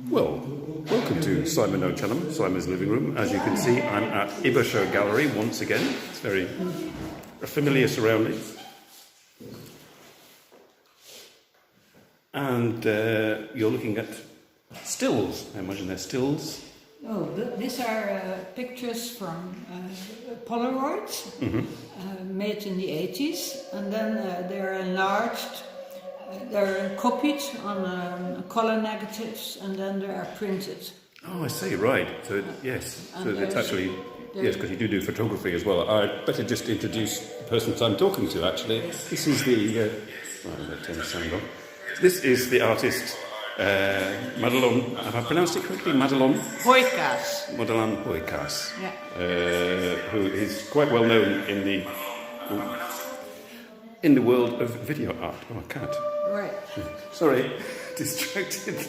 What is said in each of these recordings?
Well, welcome to Simon NoChaNoMa, Simon's living room. As you can see, I'm at Ibasho Gallery once again. It's very familiar surroundings. And you're looking at stills. I imagine they're stills. Oh, these are pictures from Polaroids made in the 80s, and then they're enlarged. They're copied on color negatives, and then they are printed. Oh, I see. Right. So yes. So it's actually yes, because you do photography as well. I'd better just introduce the person I'm talking to. Actually, this is the. Right, I'm going to turn the sound on. This is the artist Madelon. Have I pronounced it correctly? Madelon Hooykaas. Madelon Hooykaas. Yeah. Who is quite well known in the world of video art. Oh, I can't. Right. Sorry, distracted.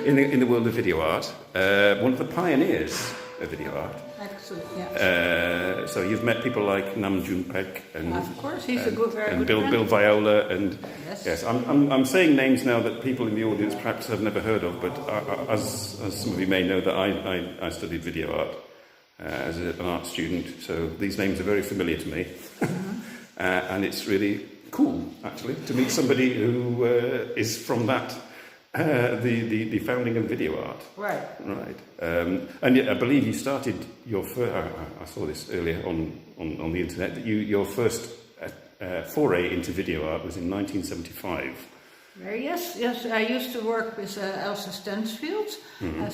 in the world of video art, one of the pioneers of video art. Excellent. Yeah. So you've met people like Nam Junpek and of course, he's a good, very and good Bill Viola and yes. I'm saying names now that people in the audience perhaps have never heard of, but as some of you may know, that I studied video art as an art student, so these names are very familiar to me, and it's really cool actually to meet somebody who is from that. The founding of video art. Right. And I believe you started your first, I saw this earlier on the internet, that your first foray into video art was in 1975. Yes, I used to work with Elsa Stansfield.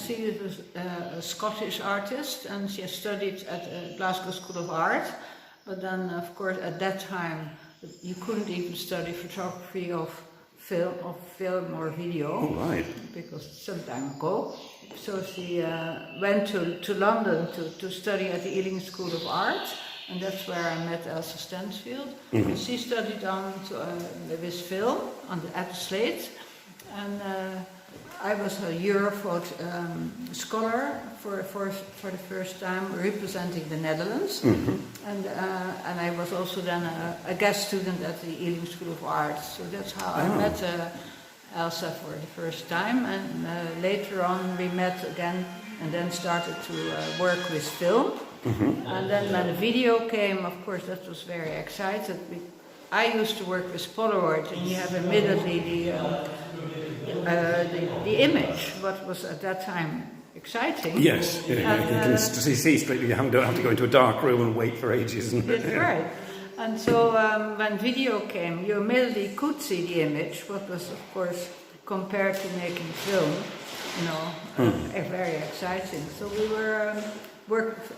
She was a Scottish artist, and she studied at Glasgow School of Art. But then, of course, at that time, you couldn't even study photography of film or video. Oh, right. Because some time ago. So she went to London to study at the Ealing School of Art, and that's where I met Elsa Stansfield. And she studied with film at the Slate, and I was a Eurofoto scholar for the first time, representing the Netherlands, and I was also then a guest student at the Ealing School of Art. So that's how I met Elsa for the first time, and later on we met again, and then started to work with film. And then when the video came, of course, that was very exciting. I used to work with Polaroid, and you have immediately the image, what was at that time exciting. Yes, you can see straight. You don't have to go into a dark room and wait for ages. That's right. And so when video came, you immediately could see the image, what was, of course, compared to making film, very exciting. So we were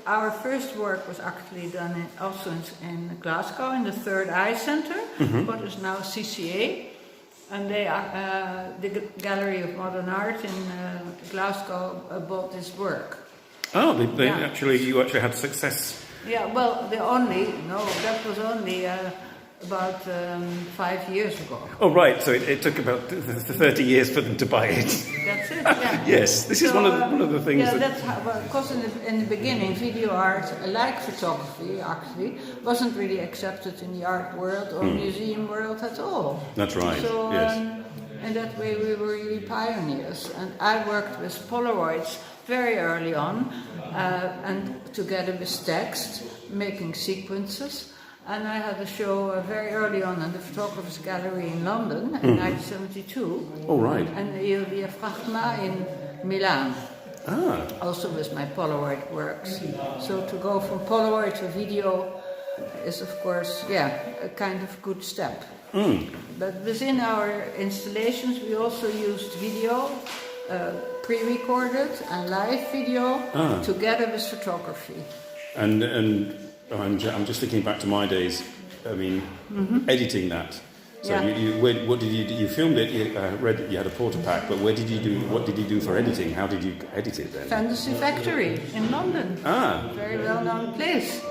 our first work was actually done also in Glasgow, in the Third Eye Centre, what is now CCA. And the Gallery of Modern Art in Glasgow bought this work. Oh, you actually had success. Yeah, well, that was only about 5 years ago. Oh, right. So it took about 30 years for them to buy it. That's it. Yeah. Yes, this is one of the things. Yeah, that's how. Because in the beginning, video art, like photography, actually, wasn't really accepted in the art world or museum world at all. That's right. So, yes. in that way, we were really pioneers. And I worked with Polaroids very early on, and together with text, making sequences. And I had a show very early on in the Photographers Gallery in London in 1972. Oh, right. And the Fragma in Milan. Also with my Polaroid works. So to go from Polaroid to video is, of course, a kind of good step. But within our installations, we also used video, pre-recorded and live video, together with photography. And I'm just thinking back to my days. I mean, editing that. So what did you do? You filmed it. You had a porta pack, but what did you do for editing? How did you edit it then? Fantasy Factory in London. Very well-known place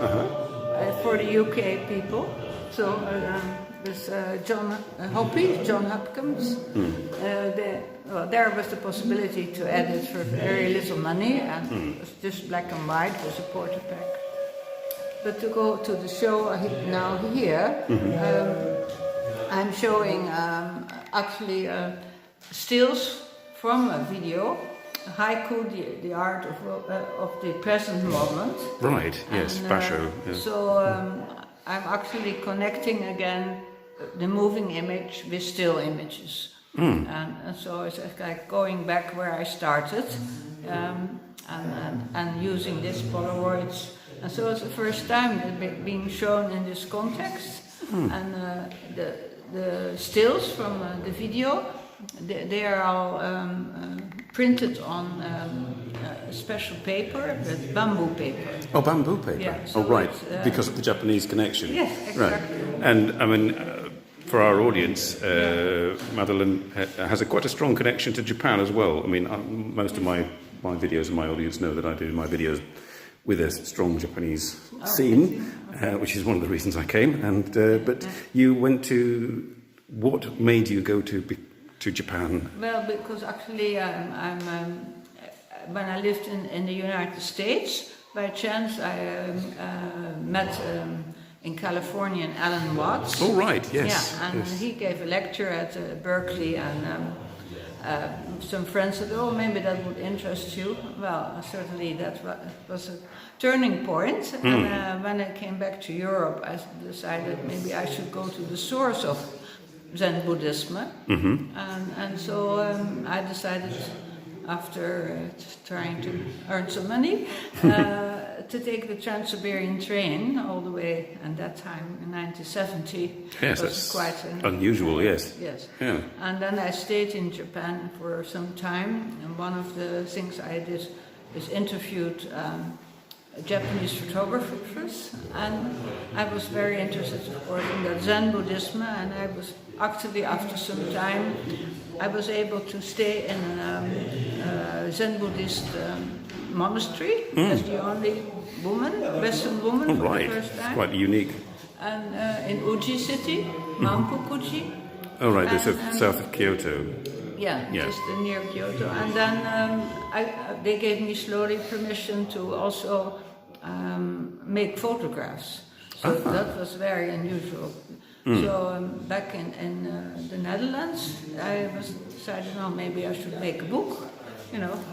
for the UK people. So with John Hopkins. There was the possibility to edit for very little money, and it was just black and white with a porta pack. But to go to the show now here, I'm showing actually stills from a video, haiku, the art of the present moment. Right, yes, And, Basho. Yeah. So I'm actually connecting again the moving image with still images. And so it's like going back where I started and using these Polaroids. And so it's the first time being shown in this context. And the stills from the video, they are all printed on special paper, that's bamboo paper. Oh, bamboo paper. Yeah, so right, it's, because of the Japanese connection. Yes, exactly. Right. And I mean, for our audience, Madelon has quite a strong connection to Japan as well. I mean, most of my videos and my audience know that I do my videos with a strong Japanese scene, which is one of the reasons I came. And but you went to. What made you go to Japan? Well, because actually when I lived in the United States, by chance I met in California Alan Watts. Oh, right, yes. Yeah, and he gave a lecture at Berkeley, and some friends said, oh, maybe that would interest you. Well, certainly that was a turning point. And when I came back to Europe, I decided maybe I should go to the source of Zen Buddhism. And so I decided, after trying to earn some money, to take the Trans-Siberian train all the way, and that time in 1970. Yes, was that's quite unusual, yes. Yes. Yeah. And then I stayed in Japan for some time, and one of the things I did is interviewed Japanese photographers, and I was very interested, of course, in the Zen Buddhism, and I was actually, after some time, I was able to stay in a Zen Buddhist monastery as the only woman, Western woman, for Right, the first time. quite unique. And in Uji city, Mampukuji. Oh, right, And, south of Kyoto. Yeah, Yeah. just near Kyoto. And then they gave me slowly permission to also make photographs. So that was very unusual. So back in the Netherlands, I decided, no, maybe I should make a book,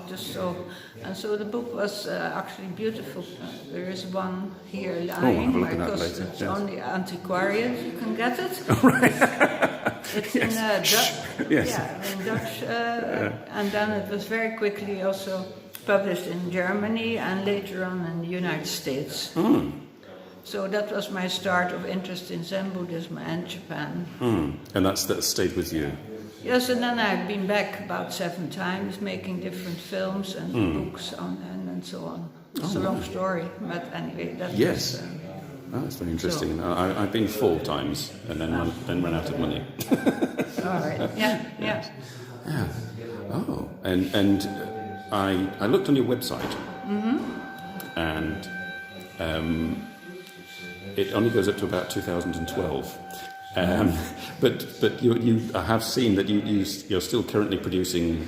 just so. And so the book was actually beautiful. There is one here lying, have a look at that because later, it's yes. only antiquariat, you can get it. It's in Dutch, Yes. yeah, in Dutch, and then it was very quickly also published in Germany and later on in the United States. So that was my start of interest in Zen Buddhism and Japan. And that stayed with you? Yes, and then I've been back about 7 times, making different films and books and so on. It's a long story, but anyway, that Yes. was... That's very interesting. I've been 4 times and then ran out of money. all right, yeah. Yeah. Oh, and I looked on your website, and it only goes up to about 2012. But I have seen that you're still currently producing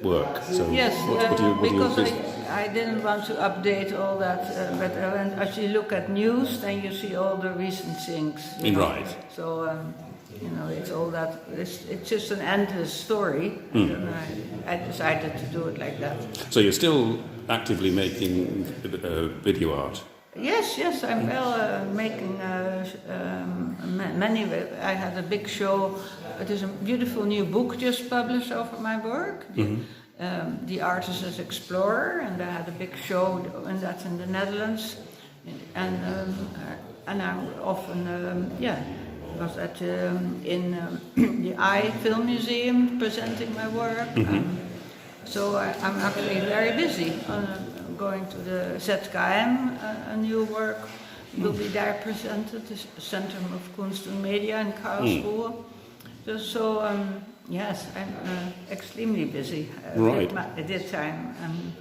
work. So Yes, what do you because I didn't want to update all that, but as you look at news, then you see all the recent things. Right. So, it's all that, it's just an endless story, and I decided to do it like that. So you're still actively making video art? Yes, I'm well making many. I had a big show. It is a beautiful new book just published over my work, The Artist as Explorer, and I had a big show, and that's in the Netherlands. And I often, was at in the I Film Museum presenting my work. So I'm actually very busy. Going to the ZKM, a new work will be there presented, the Center of Kunst and Media in Karlsruhe. So, yes, I'm extremely busy Right. at this time, and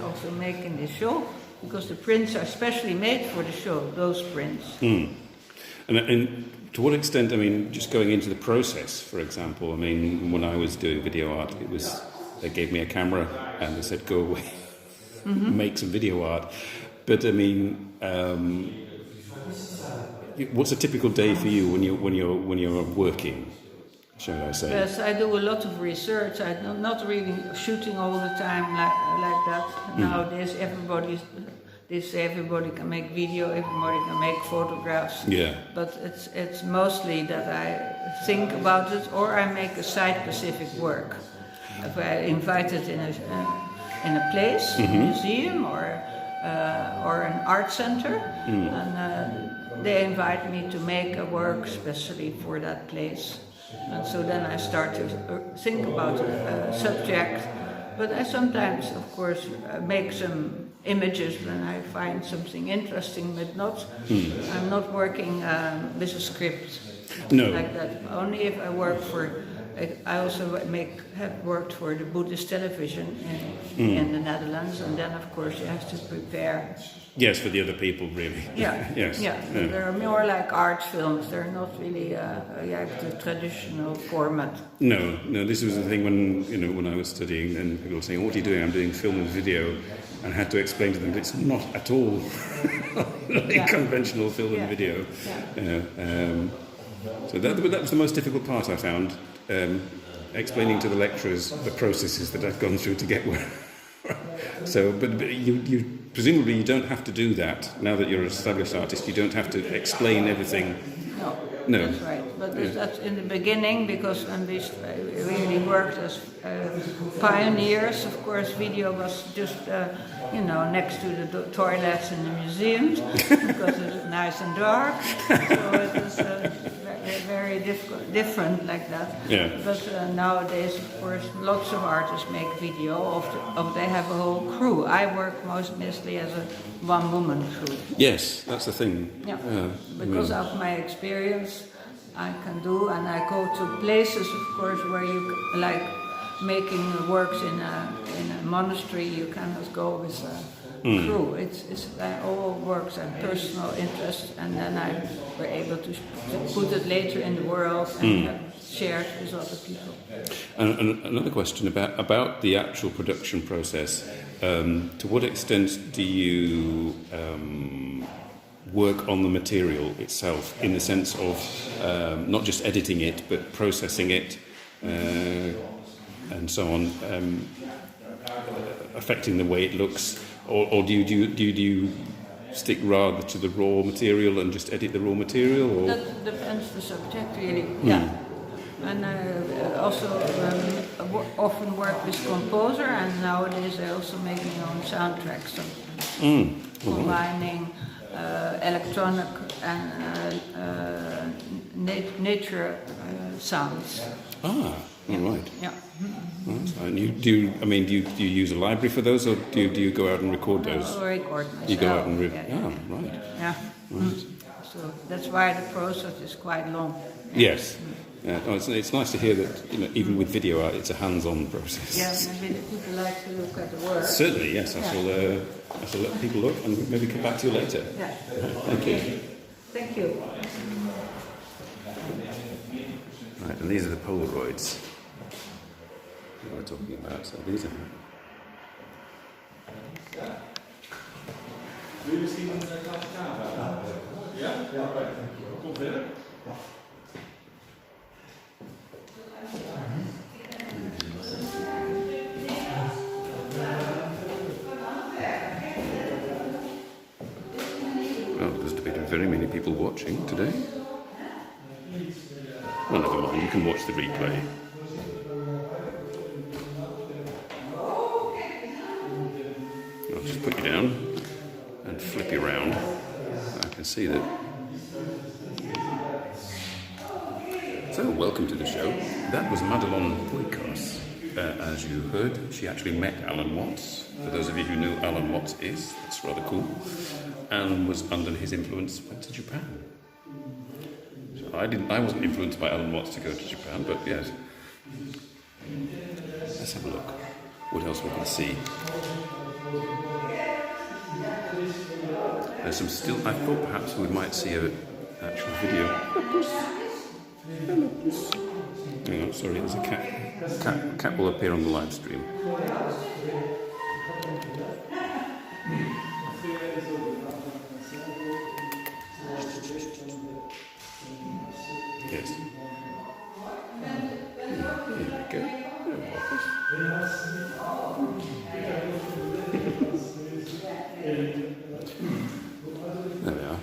also making the show, because the prints are specially made for the show, those prints. And to what extent, I mean, just going into the process, for example, I mean, when I was doing video art, they gave me a camera and they said, go away. Make some video art, but I mean, what's a typical day for you when you're working? Shall I say? Yes, I do a lot of research. I'm not really shooting all the time like that. Nowadays, everybody can make video, everybody can make photographs. Yeah. But it's mostly that I think about it, or I make a site-specific work. If I invited in a place, a museum, or an art center, and they invite me to make a work specially for that place. And so then I start to think about a subject, but I sometimes, of course, make some images when I find something interesting, but not. I'm not working with a script like that. Only if I work for. I also have worked for the Buddhist television in the Netherlands, and then of course you have to prepare. Yes, for the other people, really. Yeah. Yes. Yeah. They're more like art films. They're not really the traditional format. No. This was the thing when I was studying, and people were saying, "What are you doing?" I'm doing film and video, and I had to explain to them that it's not at all like conventional film and video. Yeah. So that was the most difficult part I found. Explaining to the lecturers the processes that I've gone through to get where. So, but you presumably you don't have to do that now that you're an established artist. You don't have to explain everything. No. That's right. But that's in the beginning, because when we really worked as pioneers. Of course, video was just next to the toilets in the museums because it's nice and dark. So it was. Very different like that. Yeah. But nowadays, of course, lots of artists make video of they have a whole crew. I work mostly as a one-woman crew. Yes, that's the thing. Yeah. Because of my experience, I can do, and I go to places, of course, where you like making works in a monastery. You cannot go with a crew. It's all works and personal interest, and then I were able to put it later in the world and share it with other people. And another question about the actual production process. To what extent do you work on the material itself, in the sense of not just editing it, but processing it and so on, affecting the way it looks? Or do you stick rather to the raw material and just edit the raw material? Or? That depends the subject, really. Yeah. And I also often work with composer, and nowadays I also make my own soundtracks. So combining electronic and nature sounds. All right. Yeah. And do you use a library for those, or do you go out and record those? I record myself. You go out and right. Yeah. Right. So that's why the process is quite long. Yes. It's nice to hear that even with video art, it's a hands-on process. Yeah, maybe the people like to look at the work. Certainly, yes. I shall let people look and maybe come back to you later. Yeah. Thank you. Thank you. Right, and these are the Polaroids that we're talking about. So these are. Wil je misschien een glas kava? Ja? Ja, kom verder. Well, there's been very many people watching today. Well, never mind, you can watch the replay. I'll just put you down and flip you around. I can see that. So, welcome to the show. That was Madelon Hooykaas. As you heard, she actually met Alan Watts. For those of you who know who Alan Watts is, that's rather cool. And was under his influence, went to Japan. So I wasn't influenced by Alan Watts to go to Japan, but yes. Let's have a look. What else we can see? There's some still. I thought perhaps we might see an actual video. Hang on, sorry, there's a cat. Cat will appear on the live stream. Yes. Here we go. There we are.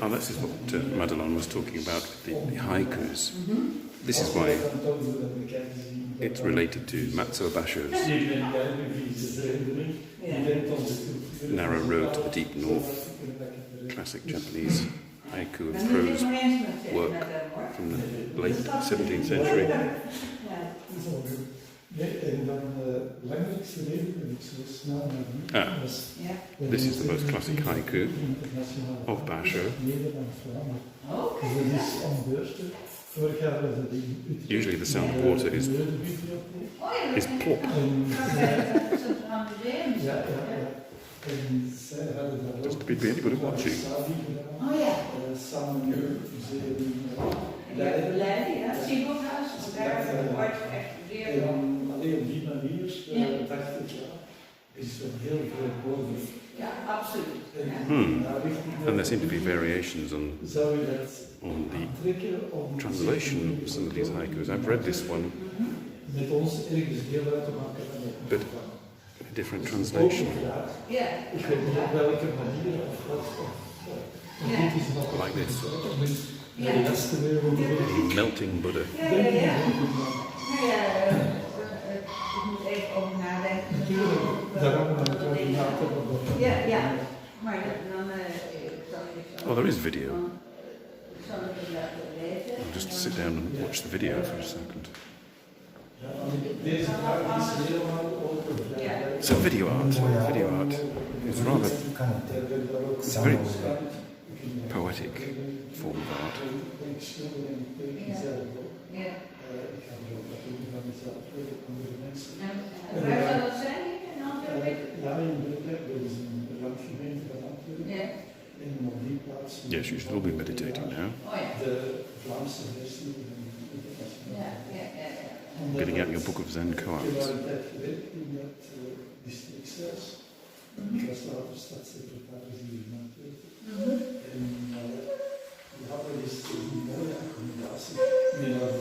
Oh, this is what Madelon was talking about, the haikus. This is why it's related to Matsuo Basho's Narrow Road to the Deep North, classic Japanese haiku and prose work from the late 17th century. This is the most classic haiku of Basho. Usually the sound of water is plop. Just to be anybody watching. Alleen op die manier dacht ik, is het wel heel veelvuldig. Ja, absoluut. And there seem to be variations on the translation of some of these haikus. I've read this one, but a different translation. Like this. Melting Buddha. Ik moet even over nadenken. Maar dan Oh, there is video. I'll just sit down and watch the video for a second. So video art is rather very poetic form of art. En waar zou dat zijn in Antwerp? Ja, in Antwerp, dat is een landgemeente van Antwerp. En op die plaats. Yes, you should all be meditating now. De Vlaamse versie. Getting out your book of Zen koans. Ik heb al een tijd gewerkt in dat districtshuis. Ik was later stadssecretaris hier in Antwerpen. En we hadden dus die mooie accommodatie met een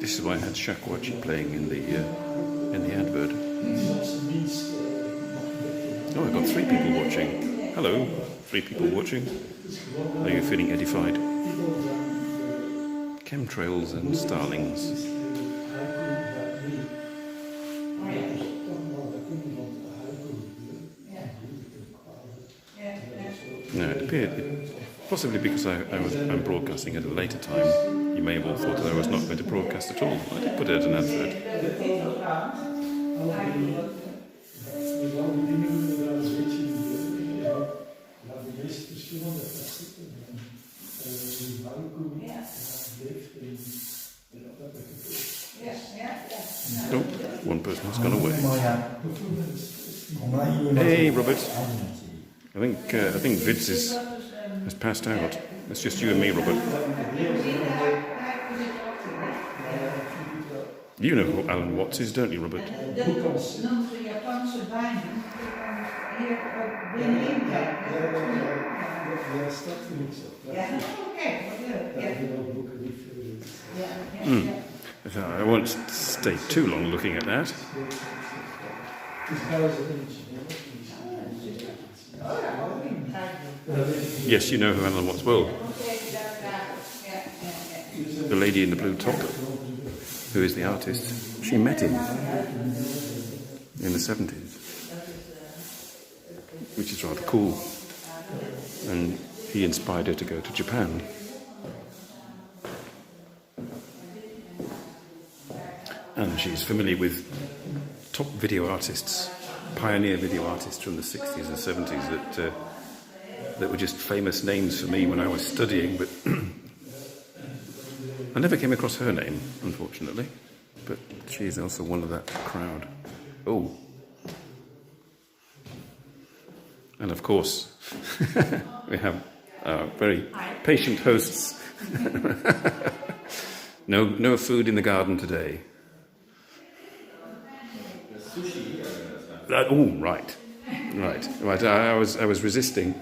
This is why I had shakuhachi playing in the advert. Oh, I've got 3 people watching. Hello, 3 people watching. Are you feeling edified? Chemtrails and starlings. No, it appeared, possibly because I'm broadcasting at a later time, you may have all thought that I was not going to broadcast at all. I did put it as an advert. Oh, one person has gone away. Hey, Robert. I think Vids has passed out. It's just you and me, Robert. You know who Alan Watts is, don't you, Robert? So I won't stay too long looking at that. Yes, you know who Alan Watts will. The lady in the blue top, who is the artist, she met him in the 70s, which is rather cool. And he inspired her to go to Japan. And she's familiar with top video artists, pioneer video artists from the 60s and 70s that were just famous names for me when I was studying, but I never came across her name, unfortunately. But she is also one of that crowd. Oh. And of course, we have very patient hosts. No food in the garden today. Oh, right. Right. I was resisting.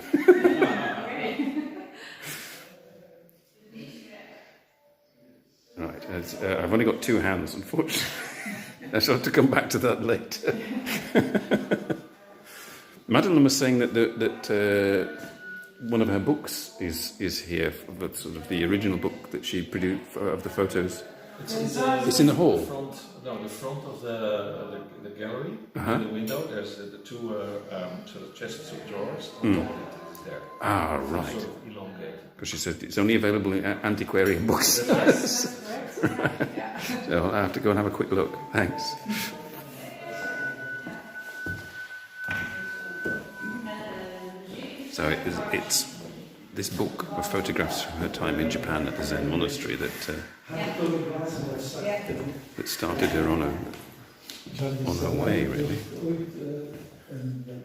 Right. I've only got two hands, unfortunately. I shall have to come back to that later. Madelon was saying that one of her books is here, sort of the original book that she produced of the photos. It's in the hall. The front of the gallery. In the window, there's the two sort of chests of drawers. On top of it is there. Ah, right. Sort of elongated. Because she said it's only available in antiquarian books. So I'll have to go and have a quick look. Thanks. So it's this book of photographs from her time in Japan at the Zen monastery that started her on her way, really.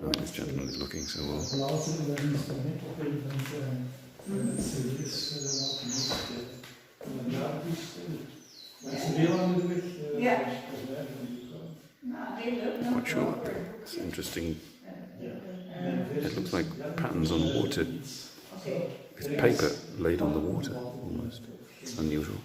Oh, this gentleman is looking so well. Quite sure. It's interesting. It looks like patterns on water. It's paper laid on the water, almost. It's unusual.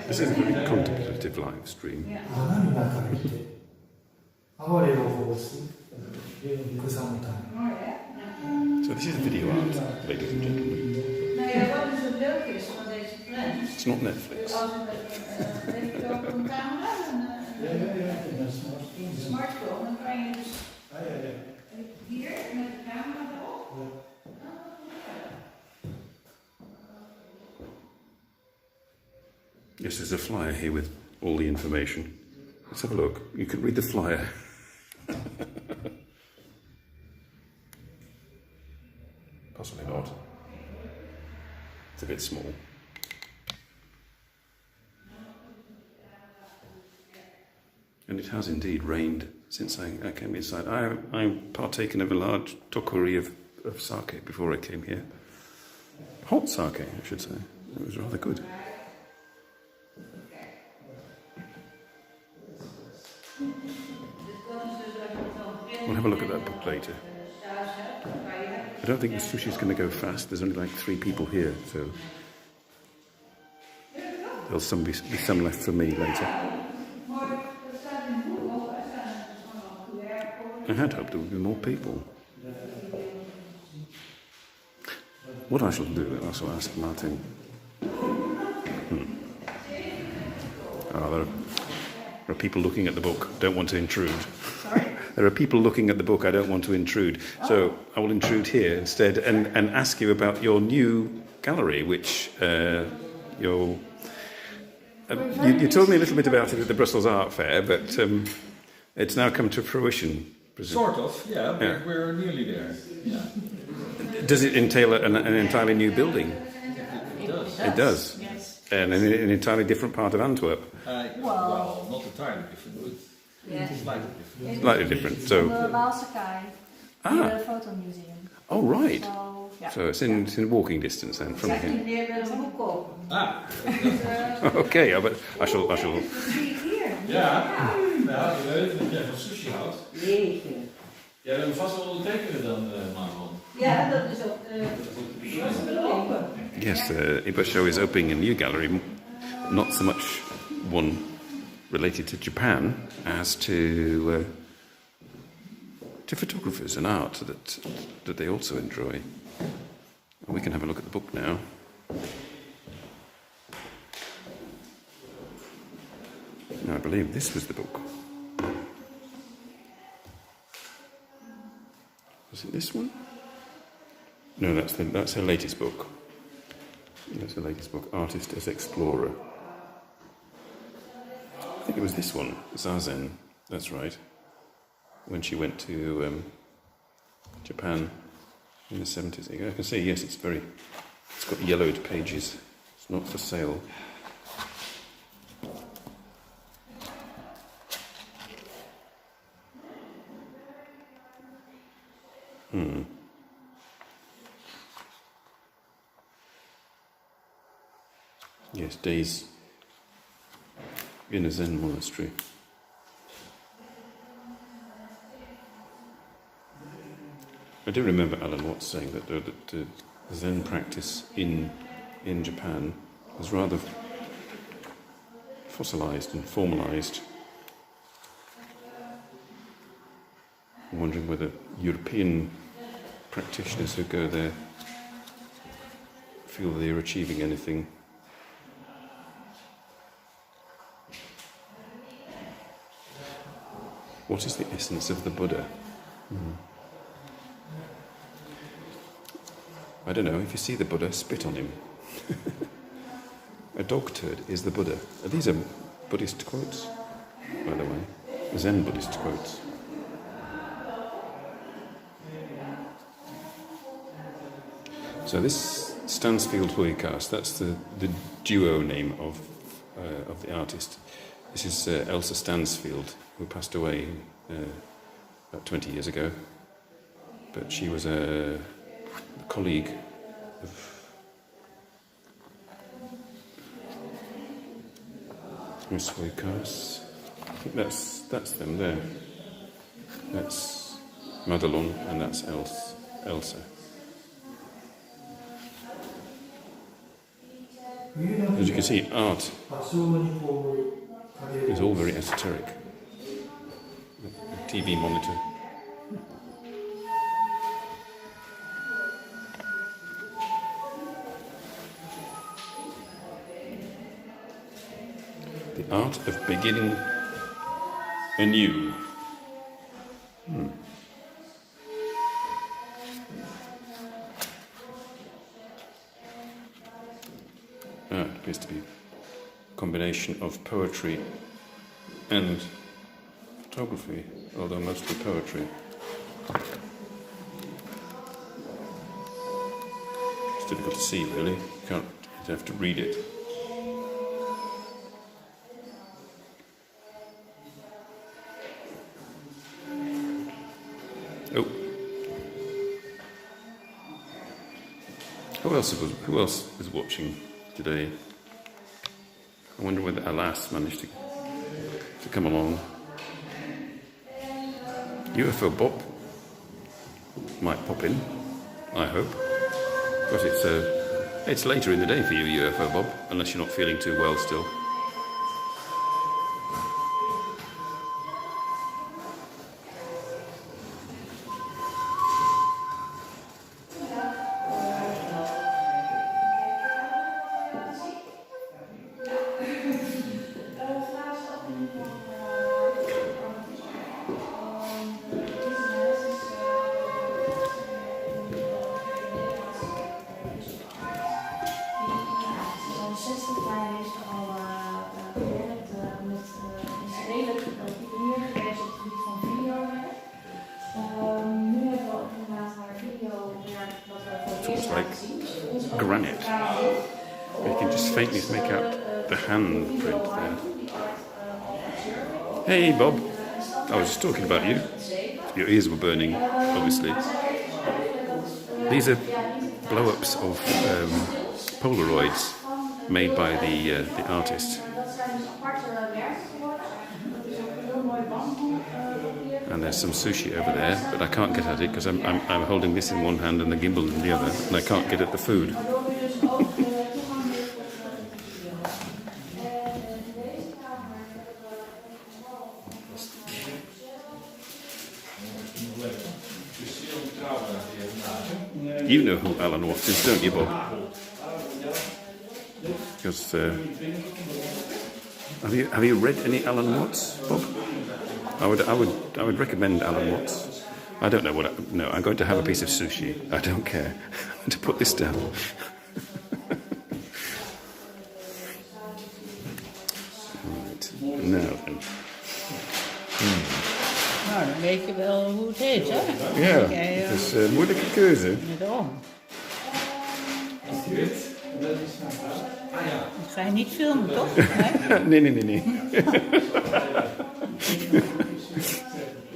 This is a very contemplative live stream. So this is video art, ladies and gentlemen. It's not Netflix. Smartphone, dan kan je dus hier met de camera erop. Yes, there's a flyer here with all the information. Let's have a look. You can read the flyer. Possibly not. It's a bit small. And it has indeed rained since I came inside. I partaken of a large tokuri of sake before I came here. Hot sake, I should say. It was rather good. We'll have a look at that book later. I don't think the sushi's going to go fast. There's only like 3 people here, so there'll be some left for me later. I had hoped there would be more people. What I shall do, I shall ask Martin. There are people looking at the book. Don't want to intrude. Sorry? There are people looking at the book. I don't want to intrude. So I will intrude here instead and ask you about your new gallery, which you told me a little bit about it at the Brussels Art Fair, but it's now come to fruition. Sort of, yeah. We're nearly there. Yeah. Does it entail an entirely new building? It does. It does. Yes. And in an entirely different part of Antwerp. Well, not entirely different, but slightly different. Slightly different. So. The Waalse the photo museum. Oh right. So, yeah. So it's in walking distance then from here. Okay, but I shall. Ja, nou, we weten dat jij van sushi houdt. Jeetje. Jij wil hem vast wel ondertekenen dan, Madelon. Ja, dat is ook open. Yes, Ibasho is opening a new gallery, not so much one related to Japan as to photographers and art that they also enjoy. We can have a look at the book now. I believe this was the book. Was it this one? No, that's her latest book. That's her latest book, Artist as Explorer. I think it was this one, Zazen. That's right. When she went to Japan in the 70s. I can see, yes, it's got yellowed pages. It's not for sale. Yes, days in a Zen monastery. I do remember Alan Watts saying that the Zen practice in Japan is rather fossilized and formalized. I'm wondering whether European practitioners who go there feel they're achieving anything. What is the essence of the Buddha? I don't know, if you see the Buddha, spit on him. A dog turd is the Buddha. These are Buddhist quotes, by the way. Zen Buddhist quotes. So this Stansfield Hooykaas, that's the duo name of the artist. This is Elsa Stansfield, who passed away about 20 years ago. But she was a colleague of Miss Hooykaas. I think that's them there. That's Madelon and that's Elsa. As you can see, art is all very esoteric. A TV monitor. The art of beginning anew. It appears to be a combination of poetry and photography, although mostly poetry. It's difficult to see, really. You have to read it. Oh. Who else is watching today? I wonder whether Alas managed to come along. UFO Bob might pop in, I hope. Because it's later in the day for you, UFO Bob, unless you're not feeling too well still. Granite. You can just faintly make out the hand print there. Hey Bob, I was just talking about you. Your ears were burning, obviously. These are blow-ups of Polaroids made by the artist. And there's some sushi over there, but I can't get at it because I'm holding this in one hand and the gimbal in the other, and I can't get at the food. You know who Alan Watts is, don't you, Bob? Because have you read any Alan Watts, Bob? I would recommend Alan Watts. I don't know what. No, I'm going to have a piece of sushi. I don't care. I'm going to put this down. Right. Now then. Nou, dan weet je wel hoe het is, hè? Ja, het is een moeilijke keuze. Daarom. Dat ga je niet filmen, toch? Nee.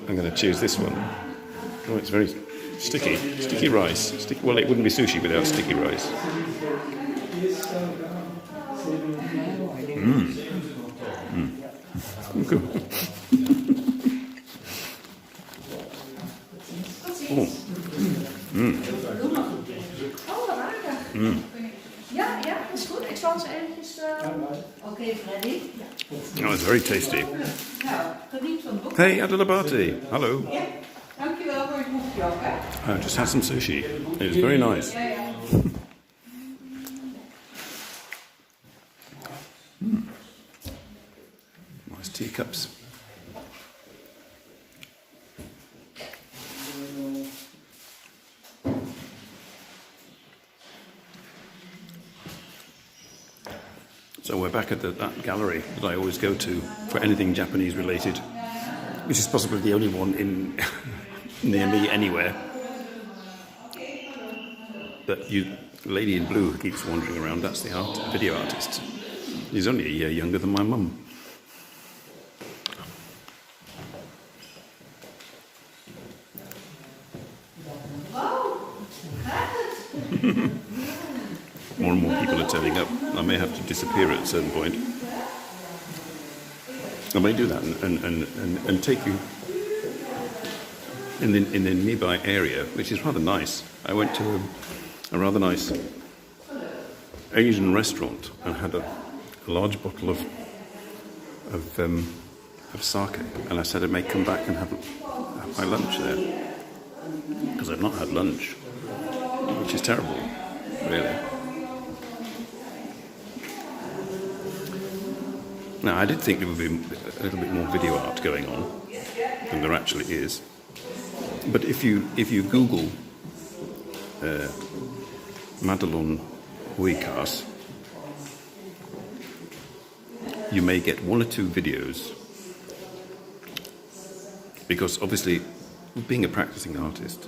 I'm going to choose this one. Oh, it's very Sticky rice. Well, it wouldn't be sushi without sticky rice. Good. Oh. Oh, wat aardig. Ja, dat is goed. Ik zal ze eventjes... Oké, Freddy. Oh, it's very tasty. Nou, geniet van het boek. Hey, Adelabate. Hello. Ja, dankjewel voor het boekje ook, hè. I just had some sushi. It was very nice. Ja. Nice teacups. So we're back at that gallery that I always go to for anything Japanese related, which is possibly the only one in near me anywhere. But the lady in blue who keeps wandering around, that's the video artist. He's only a year younger than my mum. More and more people are turning up. I may have to disappear at a certain point. I may do that and take you in the nearby area, which is rather nice. I went to a rather nice Asian restaurant and had a large bottle of sake, and I said I may come back and have my lunch there, because I've not had lunch, which is terrible, really. Now, I did think there would be a little bit more video art going on than there actually is. But if you Google Madelon Hooykaas, you may get one or two videos, because obviously, being a practicing artist,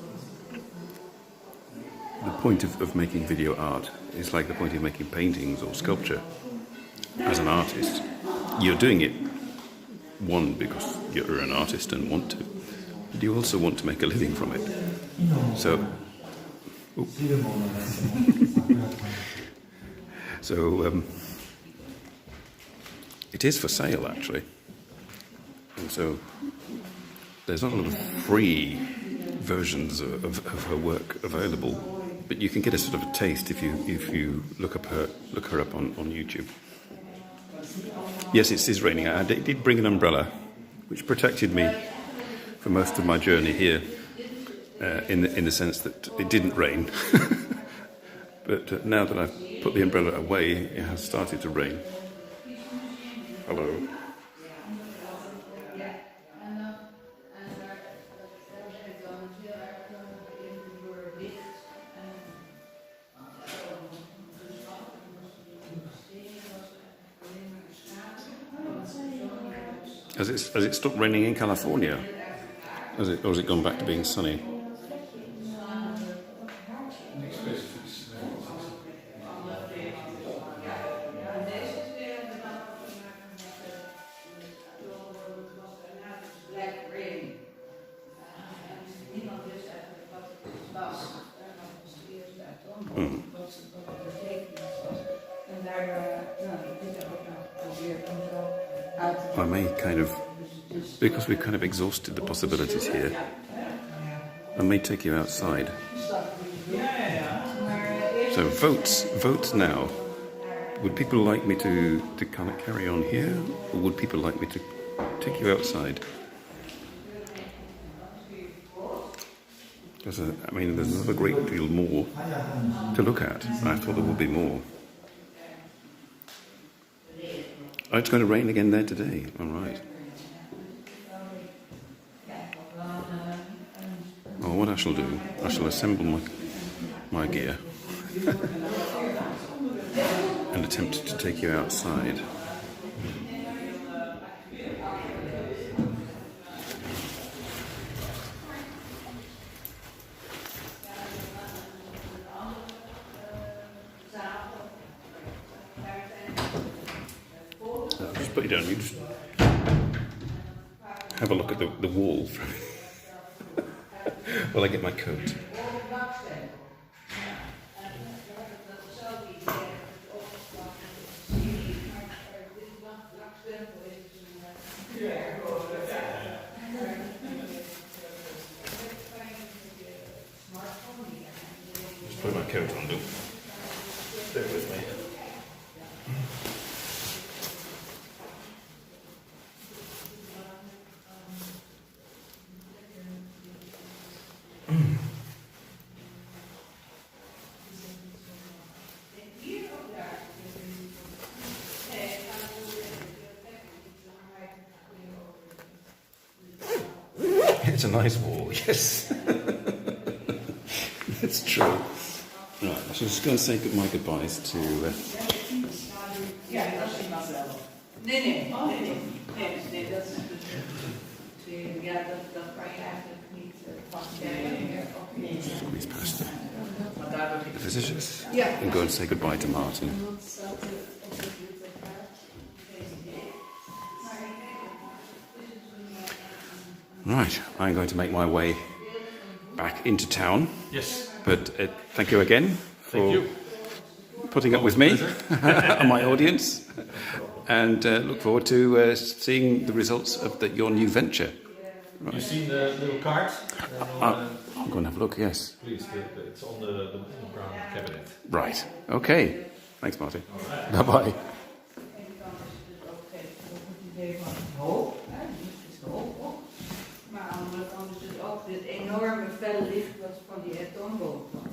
the point of making video art is like the point of making paintings or sculpture. As an artist, you're doing it, one, because you're an artist and want to, but you also want to make a living from it. So, it is for sale, actually. And so there's not a lot of free versions of her work available, but you can get a sort of a taste if you look her up on YouTube. Yes, it is raining. I did bring an umbrella, which protected me for most of my journey here, in the sense that it didn't rain. But now that I've put the umbrella away, it has started to rain. Hello. Has it stopped raining in California? Or has it gone back to being sunny? I may because we've kind of exhausted the possibilities here, I may take you outside. So votes now. Would people like me to kind of carry on here, or would people like me to take you outside? Because, there's another great deal more to look at. I thought there would be more. Oh, it's going to rain again there today. All right. Well, what I shall do, I shall assemble my gear and attempt to take you outside. Just put you down. You just have a look at the wall. While I get my coat. Just put my coat on, Luke. Stay with me. It's a nice wall, yes. It's true. Right, so I'm just going to say my goodbyes to... Ja, dat is die Madelon. Nee, dat is ja, dat kan je eigenlijk niet pakken. Squeeze past the Maar visitors Yeah. and go and say goodbye to Martin. Right, I'm going to make my way back into town. Yes. But thank you again for Thank you. putting up with me and my audience. And look forward to seeing the results of your new venture. You've seen the little card? I'm going to have a look, yes. Please, it's on the brown cabinet. Right, okay. Thanks, Martin. Bye-bye. Maar aan de andere kant is dus ook dit enorme fel licht wat van die atoomboom kwam.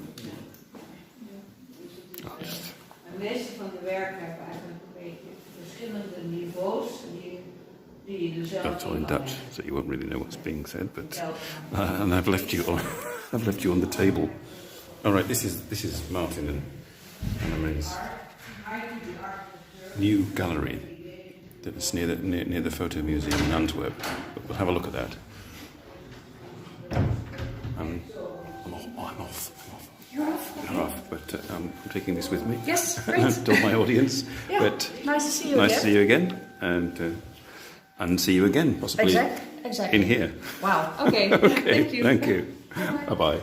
Dus de meeste van de werken hebben eigenlijk een beetje verschillende niveaus die dezelfde. That's all in Dutch, so you won't really know what's being said. But and I've left you on the table. All right, this is Martin and Anne's new gallery that's near the photo museum in Antwerp. But we'll have a look at that. I'm off. You're off? I'm off, but I'm taking this with me. Yes, great. I've told my audience. Yeah, But nice to see you nice again. to see you again, and see you again, possibly Exactly. in here. Wow, okay. Okay, thank you. Bye-bye.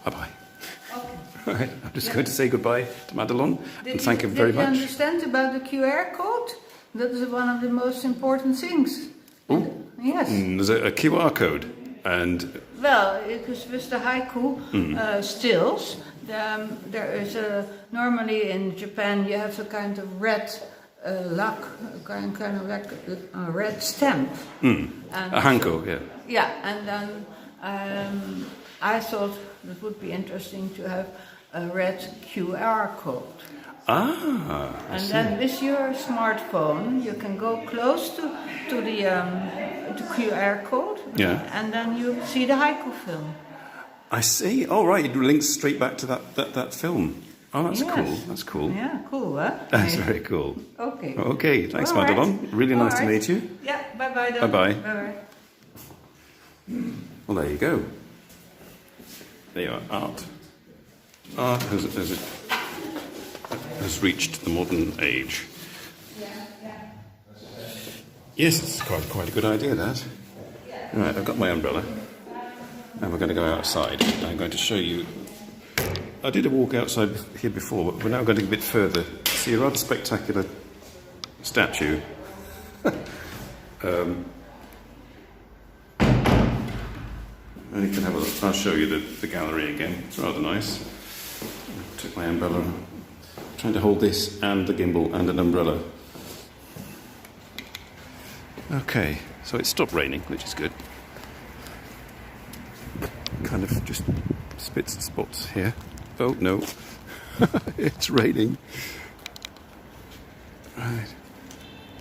Bye-bye. All right, I'm just going to say goodbye to Madelon and thank him very Did you much. understand about the QR code? That is one of the most important things. Oh, Yes. there's a QR code, and Well, it was with the haiku stills. There is normally in Japan you have a kind of red luck, kind of like a red stamp. And a hanko, yeah. Yeah, and then I thought it would be interesting to have a red QR code. I And see. then with your smartphone, you can go close to the QR code. Yeah. And then you see the haiku film. I see. Oh, right, it links straight back to that film. Oh, that's Yes. cool. That's cool. Yeah, cool, huh? That's very cool. Okay. Okay, thanks, All right. Madelon. Really nice to All right. meet you. Yeah, bye-bye then. Bye-bye. Bye-bye. Well, there you go. There you are. Art has reached the modern age. Yes, it's quite a good idea, that. Right, I've got my umbrella, and we're going to go outside. I'm going to show you. I did a walk outside here before, but we're now going to go a bit further. See a rather spectacular statue. And you can have a look. I'll show you the gallery again. It's rather nice. I took my umbrella. I'm trying to hold this and the gimbal and an umbrella. Okay, so it stopped raining, which is good. Kind of just spits and spots here. Oh no, it's raining. Right.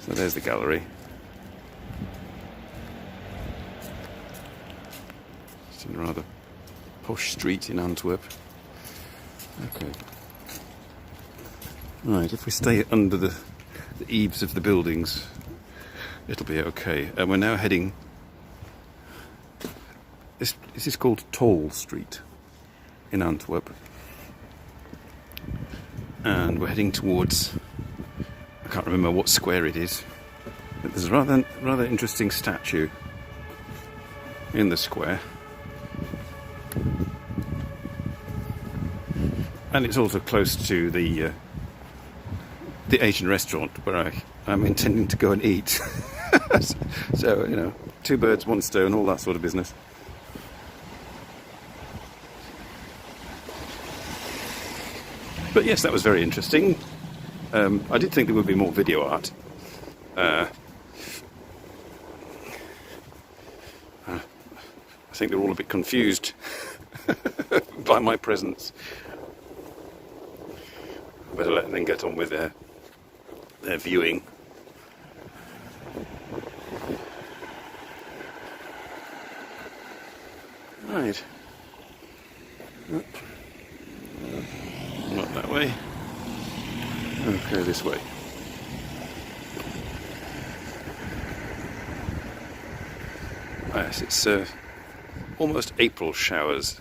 So there's the gallery. It's in a rather posh street in Antwerp. Okay. Right, if we stay under the eaves of the buildings, it'll be okay. And we're now heading... This is called Toll Street in Antwerp. And we're heading towards... I can't remember what square it is. But there's a rather interesting statue in the square. And it's also close to the Asian restaurant where I'm intending to go and eat. So, you know, 2 birds, 1 stone, all that sort of business. But yes, that was very interesting. I did think there would be more video art. I think they're all a bit confused by my presence. Better let them get on with their viewing. Right. Not that way. Okay, this way. Yes, it's almost April showers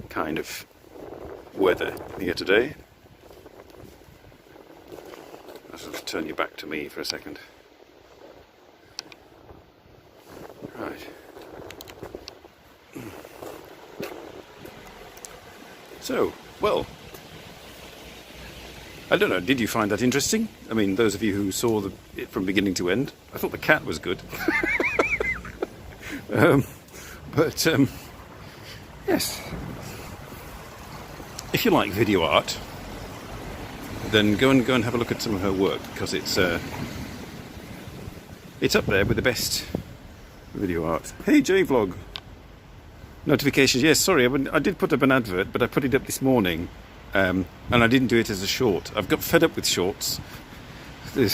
kind of weather here today. I'll sort of turn you back to me for a second. Right. So, well, I don't know, did you find that interesting? I mean, those of you who saw it from beginning to end, I thought the cat was good. Yes. If you like video art, then go and have a look at some of her work, because it's up there with the best video art. Hey, J-Vlog. Notifications, yes, sorry, I did put up an advert, but I put it up this morning, and I didn't do it as a short. I've got fed up with shorts. You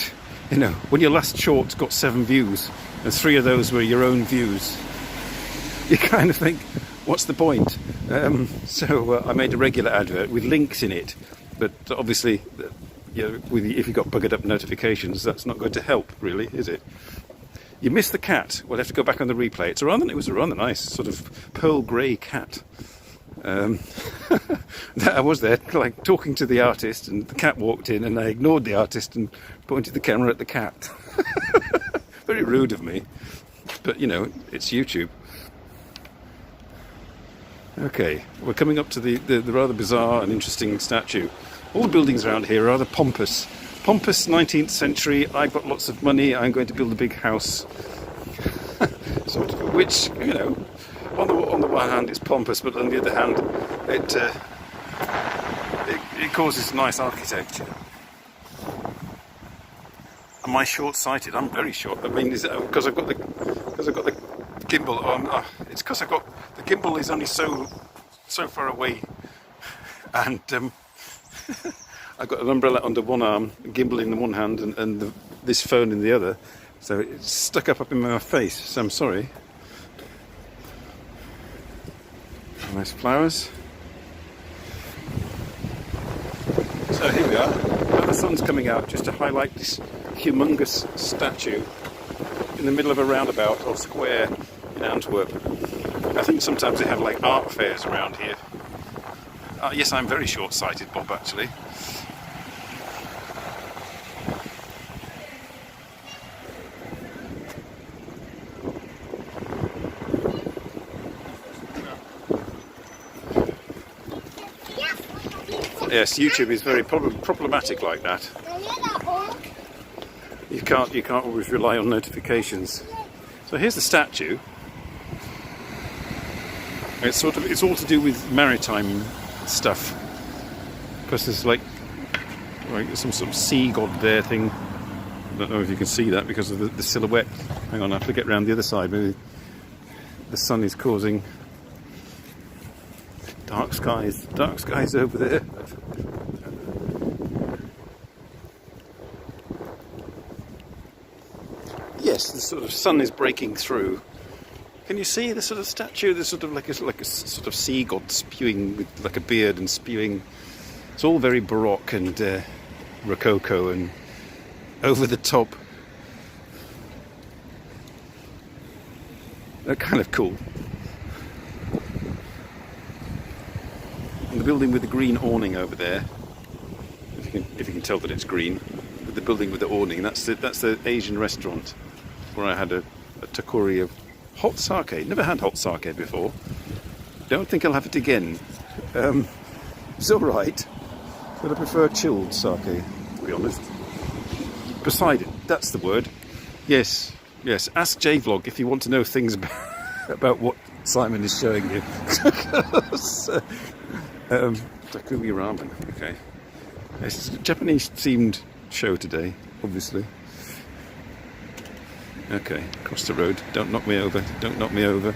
know, when your last short got 7 views, and 3 of those were your own views, you kind of think, what's the point? So I made a regular advert with links in it, but obviously, you know, if you've got buggered up notifications, that's not going to help, really, is it? You missed the cat. We'll have to go back on the replay. It was a rather nice sort of pearl grey cat. I was there, like, talking to the artist, and the cat walked in, and I ignored the artist and pointed the camera at the cat. Very rude of me, but you know, it's YouTube. Okay, we're coming up to the rather bizarre and interesting statue. All the buildings around here are rather pompous. Pompous 19th century, I've got lots of money, I'm going to build a big house. Sort of, which, you know, on the one hand it's pompous, but on the other hand it causes nice architecture. Am I short-sighted? I'm very short. I mean, is it because I've got the gimbal on? It's because the gimbal is only so far away, and I've got an umbrella under one arm, a gimbal in the one hand, and this phone in the other, so it's stuck up in my face, so I'm sorry. Nice flowers. So here we are. Now the sun's coming out just to highlight this humongous statue in the middle of a roundabout or square in Antwerp. I think sometimes they have like art fairs around here. Yes, I'm very short-sighted, Bob, actually. Yes, YouTube is very problematic like that. You can't always rely on notifications. So here's the statue. It's all to do with maritime stuff, because there's like some sort of sea god there thing. I don't know if you can see that because of the silhouette. Hang on, I have to get round the other side. Maybe the sun is causing dark skies over there. Yes, the sort of sun is breaking through. Can you see the sort of statue? There's sort of like a sort of sea god spewing with like a beard and spewing. It's all very baroque and rococo and over the top. They're kind of cool. And the building with the green awning over there, if you can tell that it's green, with the building with the awning, that's the Asian restaurant where I had a takori of Hot sake. Never had hot sake before. Don't think I'll have it again. It's alright, but I prefer chilled sake, to be honest. Poseidon, that's the word. Yes, yes. Ask JVlog if you want to know things about what Simon is showing you. Takumi ramen, okay. It's a Japanese themed show today, obviously. Okay, across the road. Don't knock me over. Don't knock me over.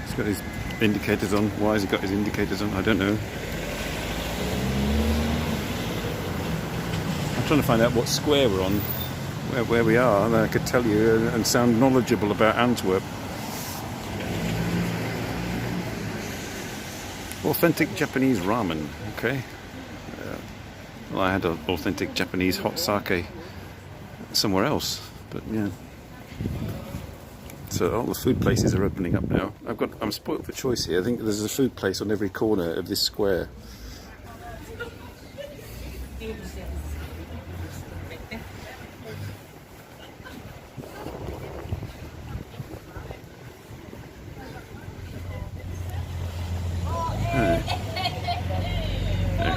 He's got his indicators on. Why has he got his indicators on? I don't know. I'm trying to find out what square we're on, where we are, and I could tell you and sound knowledgeable about Antwerp. Authentic Japanese ramen, okay. Well, I had an authentic Japanese hot sake somewhere else, but yeah. So all the food places are opening up now. I'm spoilt for choice here. I think there's a food place on every corner of this square.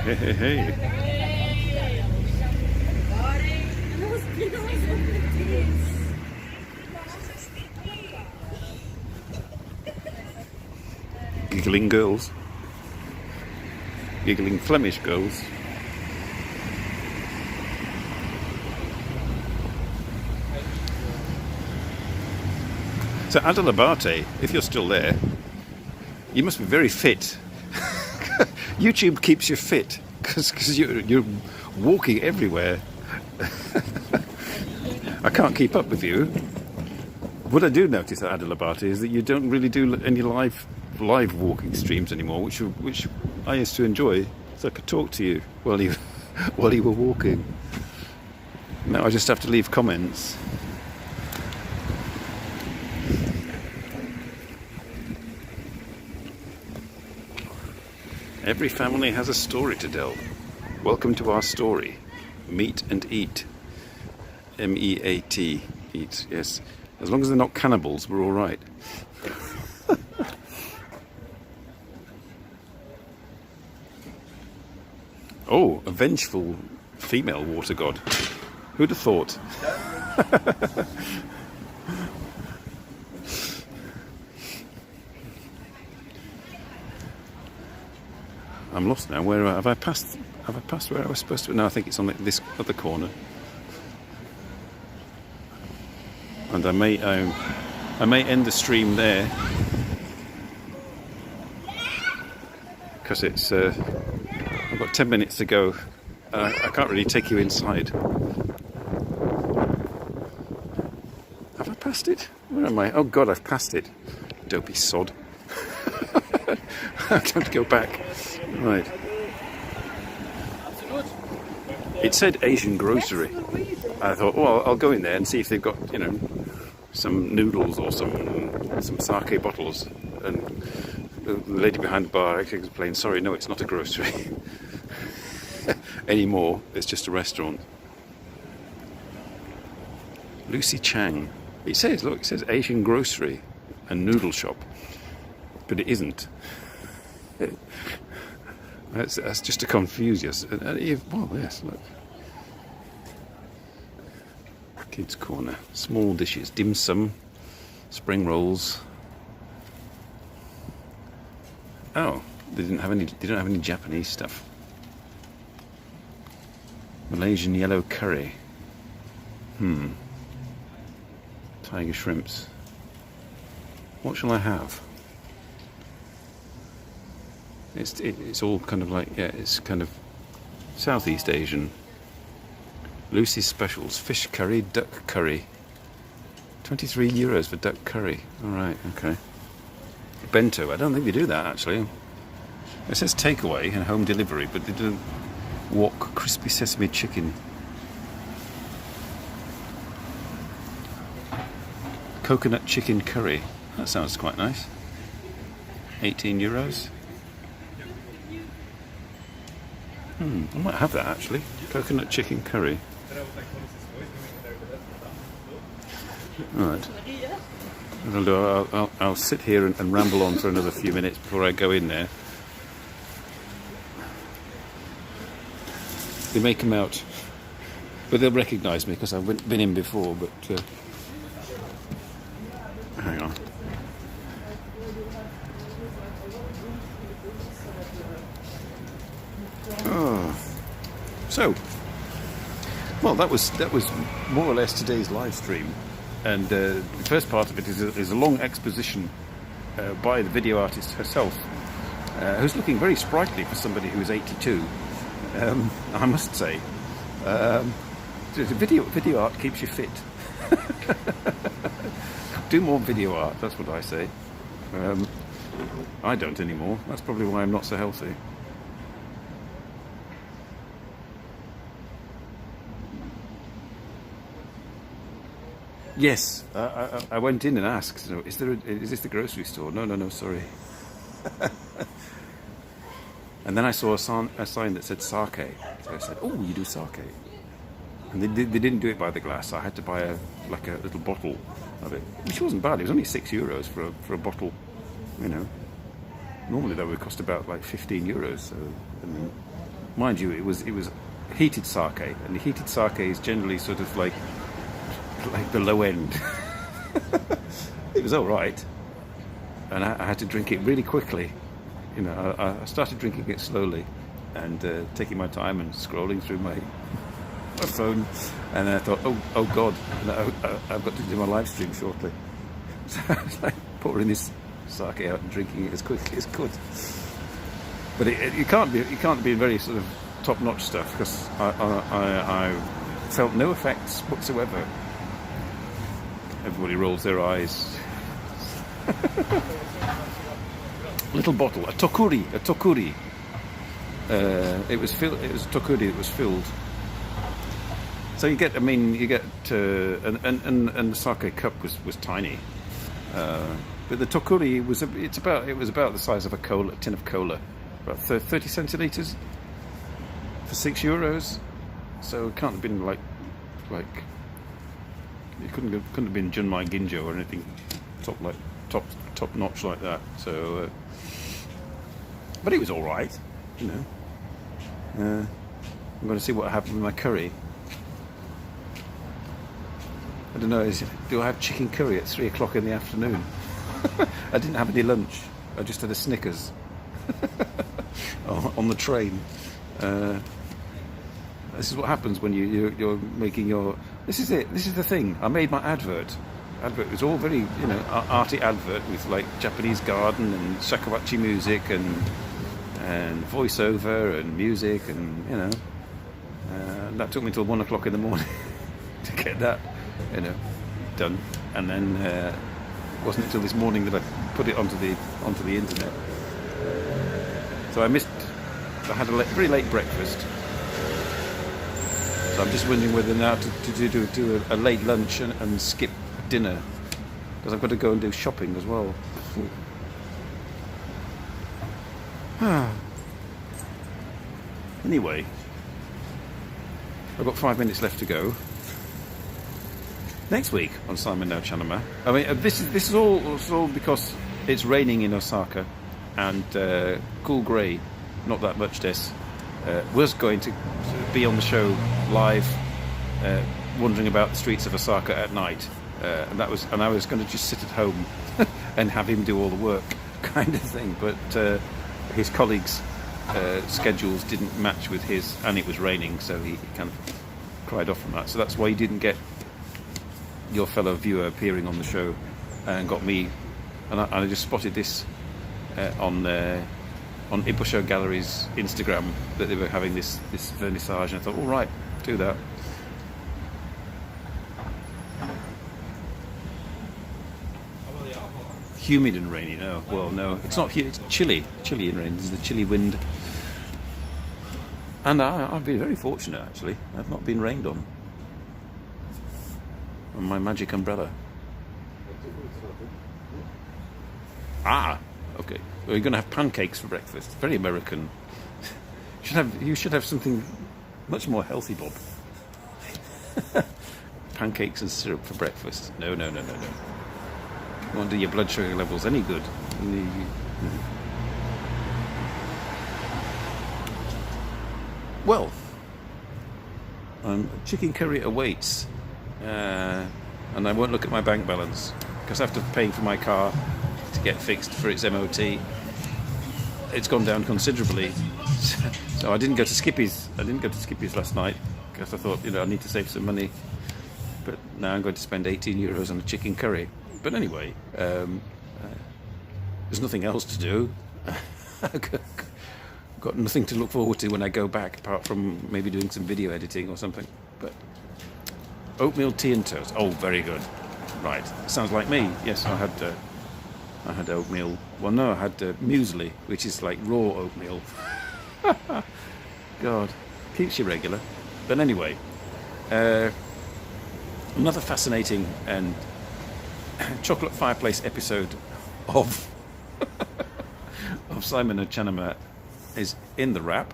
Hey. Giggling girls. Giggling Flemish girls. So Adelabate, if you're still there, you must be very fit. YouTube keeps you fit because you're walking everywhere. I can't keep up with you. What I do notice at Adelabate is that you don't really do any live walking streams anymore, which I used to enjoy. So I could talk to you while you were walking. Now I just have to leave comments. Every family has a story to tell. Welcome to our story. Meet and eat. M-E-A-T. Eat, yes. As long as they're not cannibals, we're all right. Oh, a vengeful female water god. Who'd have thought? I'm lost now. Where have I passed? Have I passed where I was supposed to? No, I think it's on this other corner. And I may end the stream there because it's I've got 10 minutes to go. I can't really take you inside. Have I passed it? Where am I? Oh God, I've passed it. Dopey sod. I have to go back. Right. It said Asian grocery. I thought, well, I'll go in there and see if they've got, some noodles or some sake bottles. And the lady behind the bar actually explained, sorry, no, it's not a grocery anymore. It's just a restaurant. Lucy Chang. It says Asian grocery and noodle shop, but it isn't. That's just to confuse you. Well, yes, look. Kids' corner. Small dishes. Dim sum. Spring rolls. Oh, they don't have any Japanese stuff. Malaysian yellow curry. Tiger shrimps. What shall I have? It's all kind of like, it's kind of Southeast Asian. Lucy's specials: fish curry, duck curry. 23 euros for duck curry. All right, okay. Bento. I don't think they do that actually. It says takeaway and home delivery, but they don't wok crispy sesame chicken. Coconut chicken curry. That sounds quite nice. 18 euros. I might have that actually. Coconut chicken curry. Alright. I'll sit here and ramble on for another few minutes before I go in there. They may come out, but they'll recognise me because I've been in before, but hang on. Oh. So, well, that was more or less today's live stream, and the first part of it is a long exposition by the video artist herself, who's looking very sprightly for somebody who is 82. I must say, video art keeps you fit. Do more video art, that's what I say. I don't anymore. That's probably why I'm not so healthy. Yes, I went in and asked, is this the grocery store? No, sorry. And then I saw a sign that said sake. So I said, oh, you do sake. And they didn't do it by the glass. I had to buy a little bottle of it, which wasn't bad. It was only €6 for a bottle, you know. Normally that would cost about like €15. So, and mind you, it was heated sake, and the heated sake is generally sort of like the low end. It was all right, and I had to drink it really quickly. You know, I started drinking it slowly and taking my time and scrolling through my phone, and I thought, oh God, I've got to do my live stream shortly. So I was like pouring this sake out and drinking it as quickly as could. But it can't be very sort of top-notch stuff, because I felt no effects whatsoever. Everybody rolls their eyes. Little bottle, a tokuri. It was tokuri that was filled. So you get, and the sake cup was tiny. But the tokuri was about the size of a tin of cola, about 30 centilitres for €6. So it can't have been like it couldn't have been Junmai Ginjo or anything top notch like that. So, but it was all right, you know. I'm going to see what happened with my curry. I don't know. Do I have chicken curry at 3 o'clock in the afternoon? I didn't have any lunch. I just had a Snickers on the train. This is what happens when you're making your. This is it. This is the thing. I made my advert. It was all very, you know, arty advert with like Japanese garden and shakuhachi music and voiceover and music, and you know, that took me till 1 o'clock in the morning to get that, you know, done. And then it wasn't until this morning that I put it onto the internet. So I had a very late breakfast. So I'm just wondering whether now to do a late lunch and skip dinner, because I've got to go and do shopping as well. Anyway, I've got 5 minutes left to go. Next week on Simon NoChaNoMa. I mean, this is all because it's raining in Osaka, and cool grey, not that much this. Was going to be on the show live, wandering about the streets of Osaka at night, and I was going to just sit at home and have him do all the work, kind of thing. But his colleagues' schedules didn't match with his, and it was raining, so he kind of cried off from that. So that's why you didn't get your fellow viewer appearing on the show, and got me. And I just spotted this on Ibasho Gallery's Instagram, that they were having this vernissage, and I thought, all right, do that. Humid and rainy. No, well, no, it's not. It's chilly and rainy. There's the chilly wind, and I've been very fortunate actually. I've not been rained on my magic umbrella. Okay. Well, you're going to have pancakes for breakfast. Very American. You should have something much more healthy, Bob. Pancakes and syrup for breakfast. No. won't do your blood sugar levels any good. Well, chicken curry awaits, and I won't look at my bank balance because after paying for my car to get fixed for its MOT, it's gone down considerably. So I didn't go to Skippy's. Last night because I thought, I need to save some money. But now I'm going to spend €18 on a chicken curry. But anyway, there's nothing else to do. I've got nothing to look forward to when I go back, apart from maybe doing some video editing or something. But oatmeal tea and toast. Oh, very good. Right, sounds like me. Yes, I had oatmeal. Well, no, I had muesli, which is like raw oatmeal. God, keeps you regular. But anyway, another fascinating and chocolate fireplace episode of Simon NoChaNoMa is in the wrap.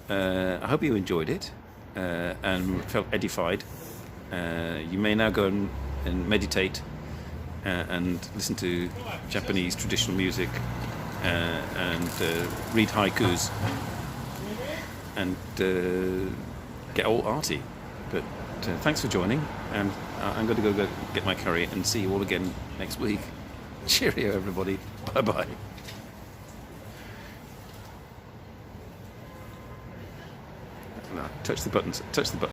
I hope you enjoyed it and felt edified. You may now go and meditate and listen to Japanese traditional music and read haikus and get all arty. But thanks for joining, and I'm going to go get my curry and see you all again next week. Cheerio, everybody. Bye-bye. No, touch the buttons. Touch the button.